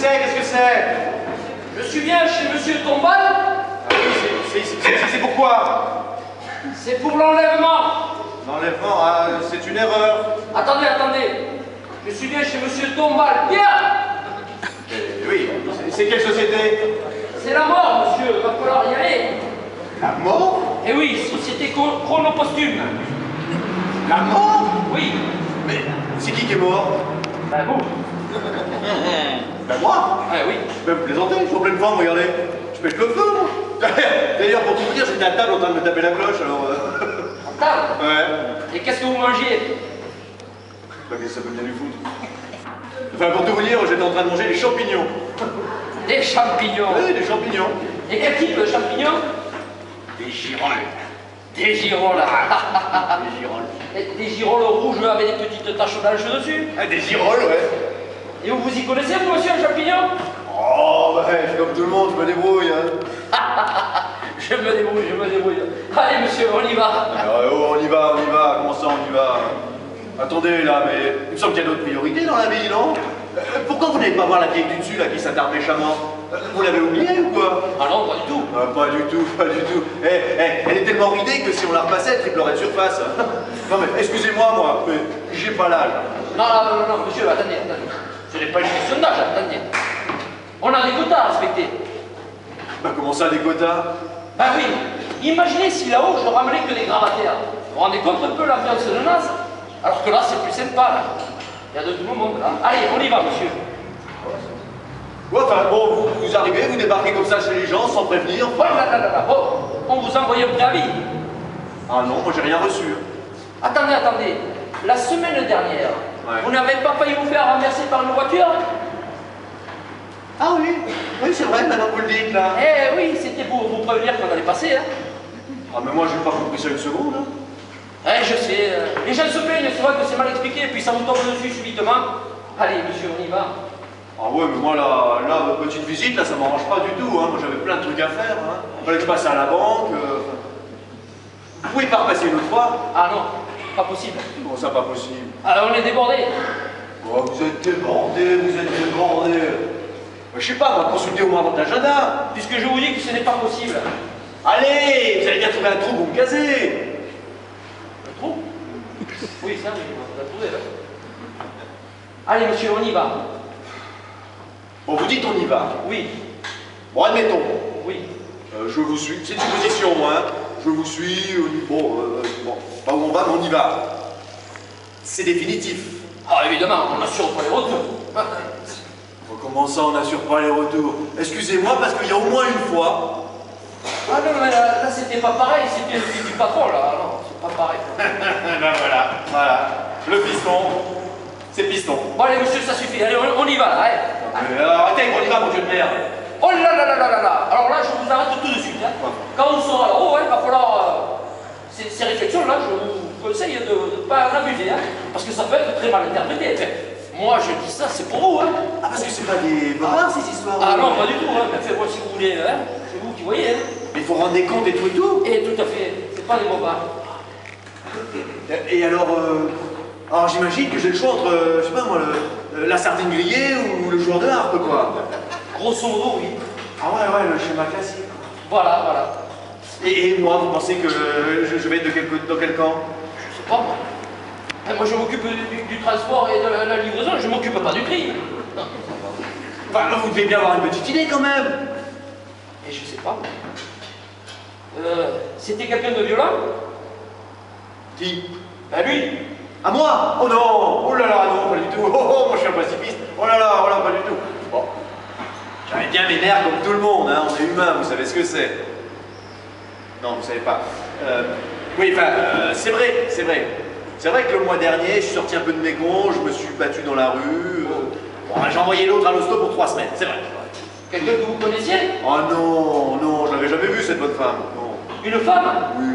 c'est? Qu'est-ce que c'est? Je suis bien chez Monsieur Tombal. Ah oui, c'est pourquoi? C'est pour l'enlèvement. L'enlèvement, ah, c'est une erreur. Attendez, attendez. Je suis bien chez Monsieur Tombal. Bien. Oui, c'est quelle société? C'est la mort, monsieur. Va falloir y aller. La mort? Eh oui, société chronopostume. La mort? Oui. Mais c'est qui est mort? Ben vous. Ben moi? Ah oui. Ben vous plaisantez, je suis en pleine forme, regardez. Je pète le feu, moi. D'ailleurs, pour tout vous dire, j'étais à table en train de me taper la cloche, alors... En table. Ouais. Et qu'est-ce que vous mangez? Ben, qu'est-ce que ça peut bien lui foutre? Enfin, pour tout vous dire, j'étais en train de manger des champignons. Des champignons. Oui, des champignons. Et quel type de champignons? Des girolles. Des girolles. Des girolles. Et des girolles rouges avec des petites taches blanches dessus. Ah, des girolles, ouais. Et vous y connaissez, vous, monsieur, un champignon? Oh, ouais, je suis comme tout le monde, je me débrouille, hein. Je me débrouille, je me débrouille. Allez, monsieur, on y va. Oh, on y va, comment ça, on y va? Attendez, là, mais il me semble qu'il y a d'autres priorités dans la vie, non? Pourquoi vous n'allez pas voir la vieille du dessus, là, qui s'attarde méchamment? Vous l'avez oubliée ou quoi? Ah non, pas du tout. Pas du tout, pas du tout. Elle est tellement ridée que si on la repassait, elle triplerait de surface. Non mais, excusez-moi, moi, mais j'ai pas l'âge. Non, monsieur, attendez. Ce n'est pas une question d'âge, attendez. On a des quotas à respecter. Bah comment ça, des quotas? Ben oui. Imaginez si là-haut, je ramenais que des gravataires. Vous vous rendez compte un peu l'ambiance de Naz? Alors que là, c'est plus sympa, là. Il y a de tout le monde, là. Allez, on y va, monsieur. Ouais, enfin, bon, vous arrivez, vous débarquez comme ça chez les gens, sans prévenir. Oh là. Bon, on vous a envoyé un préavis. Ah non, moi j'ai rien reçu. Attendez. La semaine dernière, ouais. Vous n'avez pas failli vous faire renverser par une voiture? Ah oui, c'est vrai, maintenant que vous le dites, là. Eh oui, c'était pour vous prévenir qu'on allait passer, hein. Ah mais moi j'ai pas compris ça une seconde, hein. Eh, je sais, les gens se plaignent, c'est vrai que c'est mal expliqué, et puis ça vous tombe dessus subitement. Allez, monsieur, on y va. Ah ouais, mais moi là, votre petite visite, là, ça m'arrange pas du tout, hein. Moi j'avais plein de trucs à faire, hein. Fallait que je passe à la banque. Vous pouvez pas repasser une autre fois? Ah non, pas possible. Comment ça, pas possible? Alors on est débordé. Oh, vous êtes débordé. Je sais pas, on va consulter au moins votre agenda. Puisque je vous dis que ce n'est pas possible. Allez, vous allez bien trouver un trou pour me caser. Un trou? Oui, ça, on l'a trouvé, là. Allez, monsieur, on y va. Bon, vous dites on y va. Oui. Bon, admettons. Oui. Je vous suis. C'est une supposition, moi. Hein. Je vous suis. Bon, pas où on va, mais on y va. C'est définitif. Ah, évidemment, on assure pas les retours. Comment ça, on n'assure pas les retours? Excusez-moi, parce qu'il y a au moins une fois. Ah non, mais là c'était pas pareil, c'était le fils du patron, là. Non, c'est pas pareil. Ben voilà. Le piston, c'est piston. Bon, allez, monsieur, ça suffit. Allez, on y va, là. Allez. Arrêtez avec votre femme, mon Dieu de merde. Oh là. Alors là, je vous arrête tout de suite. Hein. Quand on sera là-haut, il va falloir... Ces réflexions-là, je vous conseille de ne pas en abuser, hein, parce que ça peut être très mal interprété. Enfin, moi, je dis ça, c'est pour vous. Hein. Ah, parce que c'est pas des barbares, ces histoires. Ah non, pas du tout. Hein. Mais moi, si vous voulez, hein, c'est vous qui voyez. Hein. Mais il faut rendre des comptes et tout. Et tout à fait. C'est pas des bobards. Et alors, j'imagine que j'ai le choix entre, je sais pas moi, la sardine grillée ou le joueur de harpe, quoi. Grosso modo, oui. Ah ouais, le schéma classique. Voilà. Et moi, vous pensez que je vais être dans quel camp? Je sais pas, moi. Moi, je m'occupe du transport et de la livraison, je m'occupe pas du tri. Enfin, vous devez bien avoir une petite idée, quand même. Et je sais pas. C'était quelqu'un de violent? Qui? Ben lui. À moi? Oh non! Oh là là, non, pas du tout. Oh, moi je suis un pacifiste. Oh là, pas du tout. Bon. J'avais bien mes nerfs comme tout le monde, hein. On est humain, vous savez ce que c'est. Non, vous savez pas. Oui, enfin, c'est vrai. C'est vrai que le mois dernier, je suis sorti un peu de mes gonds, je me suis battu dans la rue. Bon, j'ai envoyé l'autre à l'hosto pour 3 semaines, c'est vrai. Quelqu'un que vous connaissiez? Oh non, je l'avais jamais vu cette bonne femme. Non. Une femme? Oui.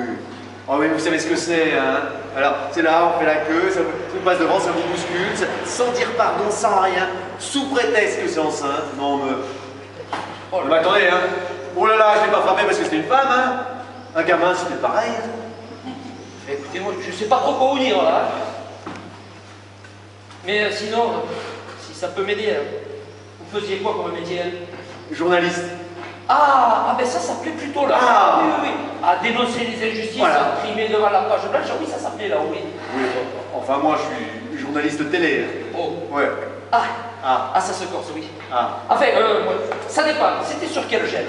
Oh oui, vous savez ce que c'est, hein? Alors, c'est là, on fait la queue, ça vous passe devant, ça vous bouscule, sans dire pardon, sans rien, sous prétexte que c'est enceinte. Non, mais... Oh, mais attendez, hein? Oh là là, je l'ai pas frappé parce que c'était une femme, hein? Un gamin, c'était pareil. Hein? Écoutez, moi, je sais pas trop quoi vous dire, là. Mais sinon, si ça peut m'aider, Vous faisiez quoi comme métier? Journaliste. Ah, ben ça s'appelait plutôt là. Ah. Oui, oui, oui. À dénoncer les injustices, Voilà. à trimer devant la page blanche. Oui, ça s'appelait là, oui. Oui, enfin moi je suis journaliste télé. Oh. Ouais. Ah. Ah. Ah, ça se corse, oui. Ah. Enfin, ça dépend. C'était sur quelle chaîne?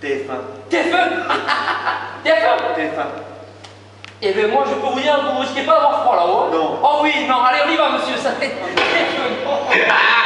TF1. TF1. TF1. TF1. Eh bien, moi, je peux vous dire que vous risquez pas d'avoir froid là-haut. Hein. Non. Oh oui, non. Allez, on y va, monsieur. Ça fait TF1.